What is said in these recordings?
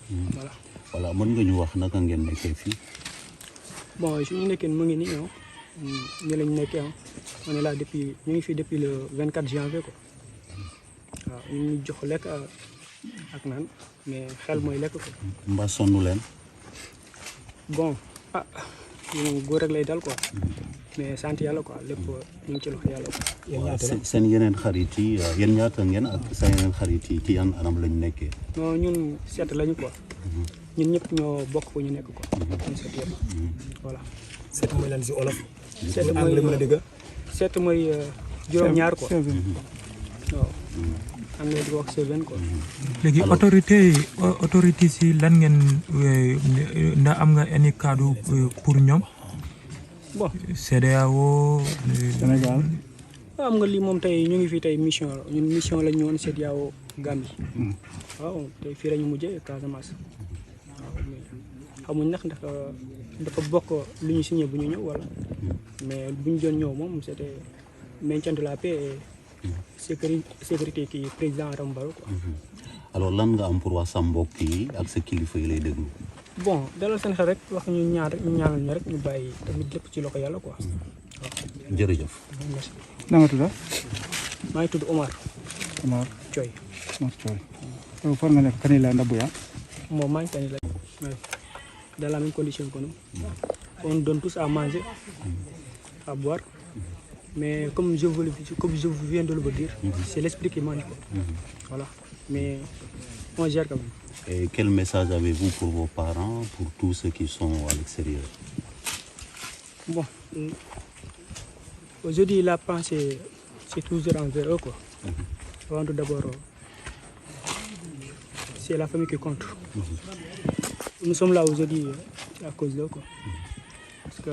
voilà. voilà mën nga ñu wax naka ngeen nekkee fii. Bon suñu nekkee mu ngi nii ñu lañ nekkee on est là depuis ñu ngi fii depuis le 24 janvier quoi waaw ñu ngi jox lekk ak naan mais xel mooy lekk ko. mbaa sonnu leen. bon moom góor rek lay dal quoi mais sant yàlla quoi lépp ñu ngi ci loxo yàlla quoi. waaw seen yeneen xarit yi yéen ñaata ngeen ak seen yeneen xarit yi ci yan anam lañ nekkee. non ñun seet lañu quoi ñun ñëpp ñoo bokk fu ñu nekk quoi. ñun seet yëpp voilà. seet mooy lan si olof. seet mooy anglais mën a dégg. seet mooy juróom-ñaar quoi. waaw am na di wax seven quoi. léegi autorité si lan ngeen ndax am nga any cadeau pour ñoom. bon CEDEAO Sénégal. am nga lii moom tey ñu ngi fii tey mission ñun mission lañ ñëwoon CEDEAO Gambie. waaw tey fii la ñu mujjee Casamance. waaw mais xamuñ ndax dafa bokk lu ñu signé bu ñu ñëw wala mais bu ñu doon ñëw moom c'était maintien de la paix et sécurité kii président Adama Barrow quoi. alors lan nga am pour wax sa mbokk yi ak sa kilifa yi lay déglu. bon dalal seen xel rek wax ñu ñaanal ñu rek ñu bàyyi tamit lépp ci loxo yàlla quoi. waaw jërëjëf. merci. na nga tudd. maa ngi tudd Omar Omar Thioy. Thioy. fan nga nekk Kanila Ndabuya. Moi, mange dans la même condition que nous. On donne tous à manger, à boire. Mais comme je viens de le dire, c'est l'esprit qui mange. Voilà. Mais on gère quand même. Et quel message avez-vous pour vos parents, pour tous ceux qui sont à l'extérieur? Bon, aujourd'hui, la pensée, c'est toujours envers eux, quoi. Avant tout d'abord, c'est la famille qui compte. Nous sommes là aujourd'hui à cause d'eux, quoi. Parce que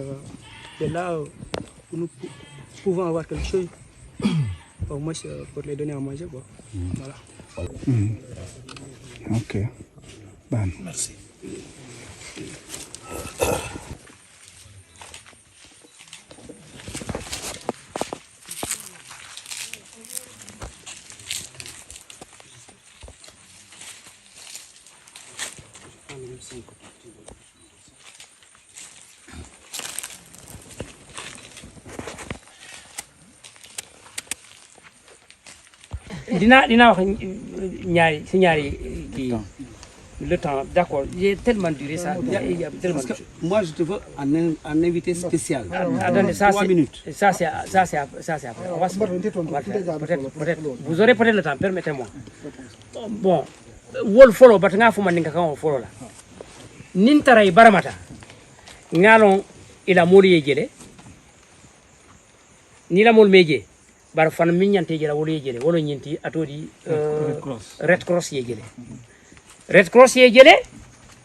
c'est là où nous pouvons avoir quelque chose, au moins pour les donner à manger, quoi. Voilà. Ok. Bon. Merci. Dina wax ñaari kii le temps d'accord j'ai tellement duré ça il y a tellement parce que moi je te veux un invité spécial. Attendez, ça 3 minutes. Ça c'est après. On va peut-être vous aurez peut-être le temps, permettez-moi. Bon, wol follow batanga fuma ninga kan follow la. Nintaray baramata. Ngalon ila moli yejele. Ni la mol meje. Bar fan minyante jela wolo yejele, wolo nyinti atodi Red Cross yejele. Red Cross yejele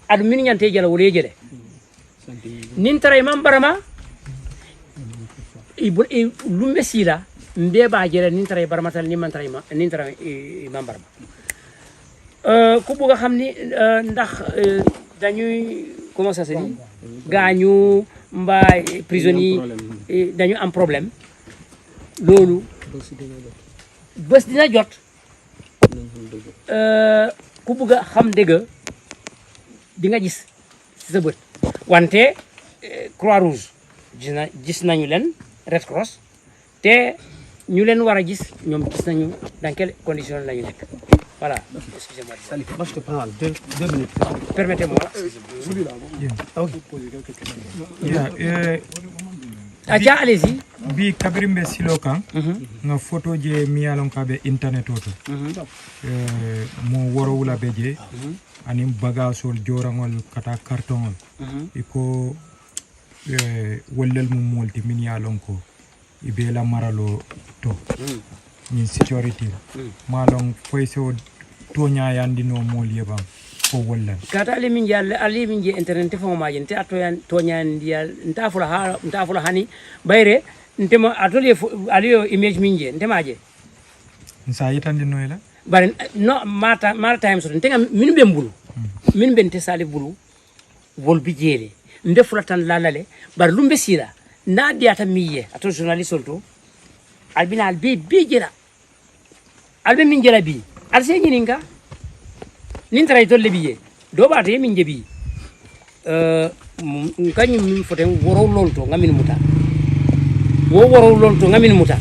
ad minyante jela wolo yejele. Nintaray mambarama lumbe sila mbeba jere nintaray baramatal ni mantaray ma nintaray mambarama ku bëgg xam ni ndax dañuy comment ça se dit gañu mbaa prisonniers dañu am problème loolu bés dina jot ku bëgg xam dëgg di nga gis ci sa bët wante Croix Rouge gis nañu leen Red Cross te ñu leen war a gis ñoom gis nañu dans quelles conditions la ñu nekk voilà excusez-moi. Salif, moi je te prends 2 minutes. Permettez-moi. Aja allez-y. Bi kabirimbe silo kan nga photo je miyalon ka be internet oto mo woro wula be je anim bagasol jorangol kata cartongol iko wollel mum molti min yalon ko ibe la maralo to ni security malon foyso to nyaayandi no mol yebam ko wollal Kata ali min je internet fo ma je nta to nyaandi nta fula hani bayre ntema atelier aliyo image min je ntema je sa yitandi noyla bare no mata time so ntenga min be mbulu min be nte sali bulu wol bi jele nde fula tan lalale bar lumbe sila na diata miye ato journaliste solto albina albi bi jela albe min jela bi alse nyininga nin tara to le biye do baate min jebi kanyum min foten woro lolto ngamin muta wo woro lolto ngamin muta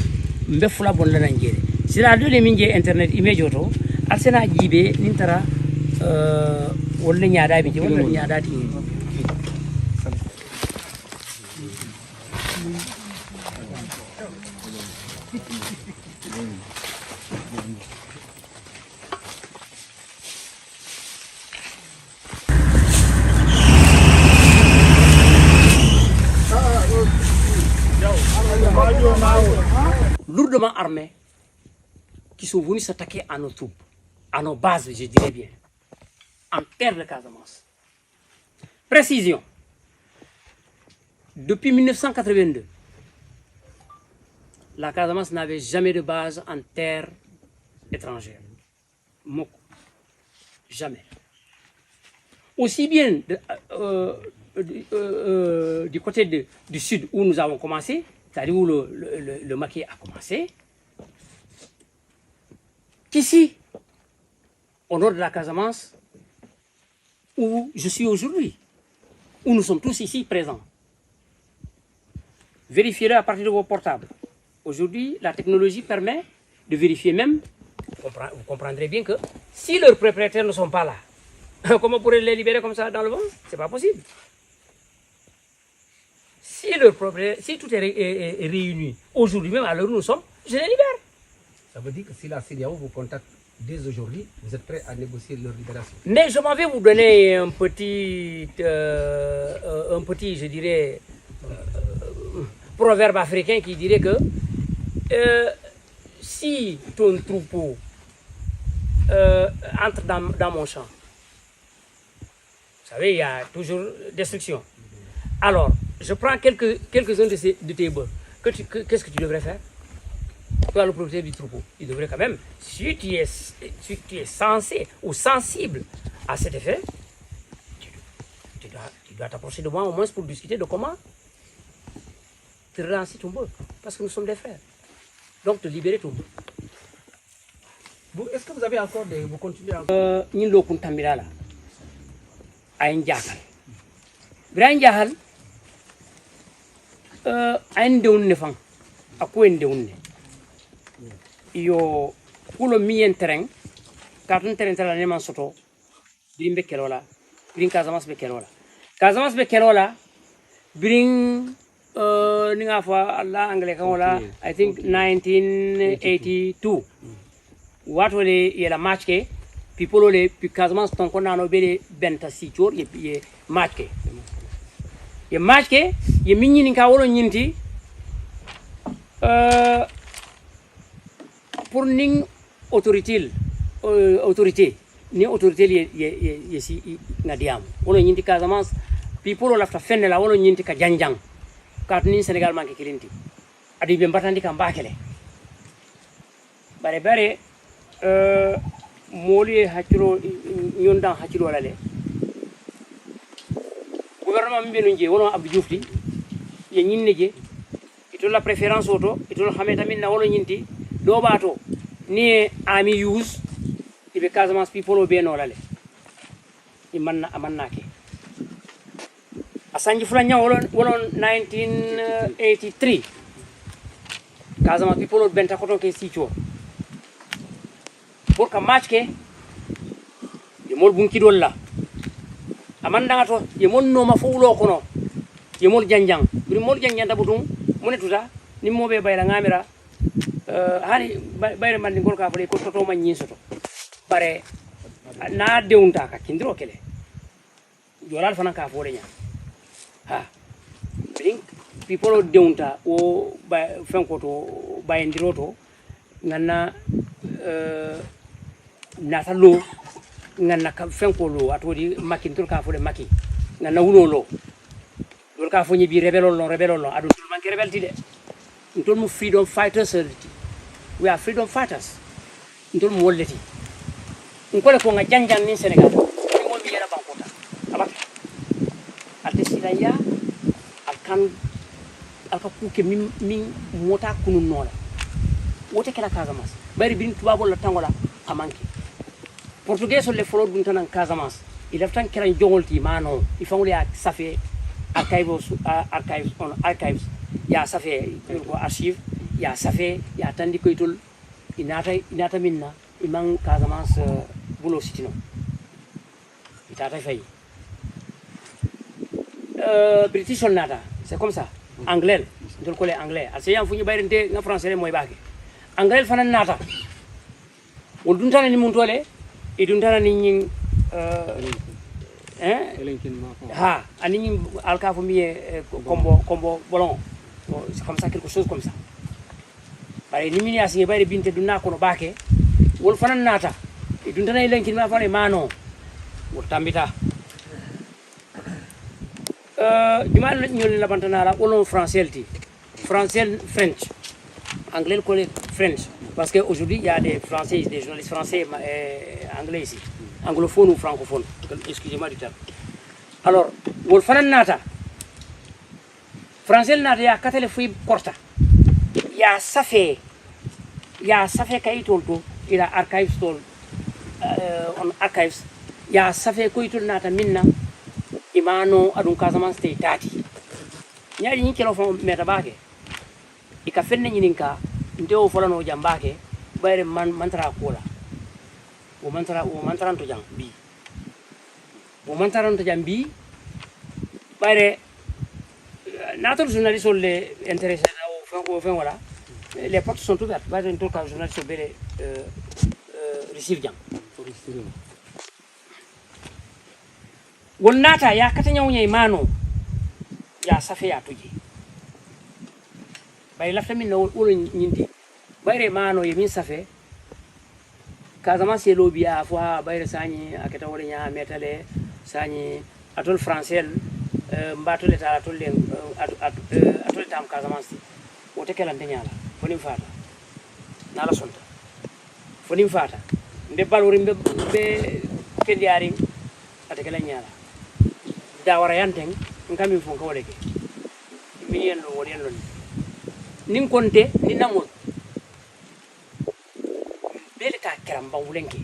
mbe fula bon la nanjere sila dole min je internet image to alsena jibe nin tara wolle nyaada bi je wolle nyaada ti lourdement armés qui sont venus s'attaquer à nos troupes, à nos bases, je dirais bien, en terre de Casamance. Précision. Depuis 1982, la Casamance n'avait jamais de base en terre étrangère. Moko. Jamais. Aussi bien du côté du sud où nous avons commencé, c'est-à-dire où le maquis a commencé, qu'ici, au nord de la Casamance, où je suis aujourd'hui, où nous sommes tous ici présents. Vérifiez-le à partir de vos portables. Aujourd'hui, la technologie permet de vérifier même, vous comprendrez bien que si leurs propriétaires ne sont pas là, comment pourrait les libérer comme ça dans le vent? C'est pas possible. Si tout est réuni, aujourd'hui même à l'heure où nous sommes, je les libère. Ça veut dire que si la CEDEAO vous contacte dès aujourd'hui, vous êtes prêt à négocier leur libération. Mais je m'en vais vous donner un petit je dirais, proverbe africain qui dirait que si ton troupeau entre dans mon champ, vous savez, il y a toujours destruction. Alors, je prends quelques-uns de tes bœufs. Qu'est-ce que tu devrais faire? Toi, le propriétaire du troupeau, il devrait quand même, si tu es censé ou sensible à cet effet, tu dois t'approcher de moi au moins pour discuter de comment te relancer ton bœuf. Parce que nous sommes des frères. Donc, te libérer ton bœuf. Est-ce que vous avez encore des... Vous continuez encore Nous l'avons contamiré là. À un jahal. Grand jahal, à un déoune fang, à quoi un déoune? Yo, pour le mien terrain, quand on terrain la neman soto, bring bekerola, bring Casamance bekerola. Casamance bekerola, bring ninga fa Allah anglais kamola, I think 1982. What were the match ke? People le Casamance ton kona no bele benta sichor ye match ke. Ye match ke, ye minni ninka wolo nyinti pour ning autorité ni autorité ye si ngadiam wolo nyinti Casamance people lafta fenne la wolo nyinti ka janjang kat ni Sénégal manke kilinti adi be mbatandi ka mbakele bare moli hakiro nyondan hakiro la le gouvernement mbenu nje wono Abdou Diouf di ye nyinne je ito la préférence auto ito la xamé tamit na wolo nyinti do bato ni ami use ibe Casamance people be no la le imanna amanna ke asanji fulanya wolo 1983 Casamance people benta koto ke sicho pour que match ke ye mol bunki dolla amanda to ye mon no ma fuulo kono ye mol janjang buri mol janjang tabutum monetuta ni mobe bayra ngamira hani bayra mandi gol ka fale ko toto ma nyisoto bare na deunta ka kindro kele jolal fana ka fole nya ha bring people deunta o fenko to bayendiroto nganna nata lo nganna ka fenko lo atodi makin tul ka fole maki nganna wulo lo dol ka fo nyibi rebelol lo adu tul manke rebelti de ntol mu freedom fighters we are freedom fighters ntol mu wolleti ngole ko nga janjan ni Sénégal mo mi yera bankota abak ate silaya alkan alka kuke min mota kunun nola wote kala Casamance bari bin tubabo la tangola amanki portugais so le folor dun tanan Casamance il a tan kiran jongolti mano il famule ya safe archives ya safe ko archive ya safe ya tandi koytol inata minna iman Casamance bulo sitino itata fay British on nata c'est comme ça anglais ndol ko le anglais ase yam fuñu bayrente nga français moy baake anglais fanan nata wol dun tan ni mun tole e dun tan ni ñing ha ani ñing alka fo mi combo bolon c'est comme ça quelque chose comme ça bare ni mini asige bare binte dunna ko no baake wol fanan nata e dun tan ay lenkin ma fane mano wol tambita jumal ñol la bantanara wolon français French anglais collé French parce que aujourd'hui il y a des français des journalistes français anglais ici anglophone ou francophone excusez-moi du terme alors wol fanan nata français nata ya katale fuy porta ya safe kayitol to ila archives tol on archives ya safe koytol nata minna imano adun Casamance te tati nyaari ñi kelo fo meta baake ika fenne ñininka ndewo folano jambake bayre mantara kola o mantara to jam bi o mantara to jam bi bayre natol journaliste le intéressé au fin voilà les portes sont ouvertes bayre to ka journaliste bele receive jam wonnata ya kata nyawñay mano ya safe ya tuji bay lafta min no wolo ñindi bayre mano ye min safe Casamance lobiya fo ha bayre sañi akata wala nya metale sañi atol français mbatole ta atol len atol tam Casamance wote kelante nyala fonim fata nala sonta fonim fata mbe balori mbe kendiari atakela nyala dawara yanteng ngami fon ko wala ke mi yendo wala yendo nin konte ni namul bele ka keramba wulenke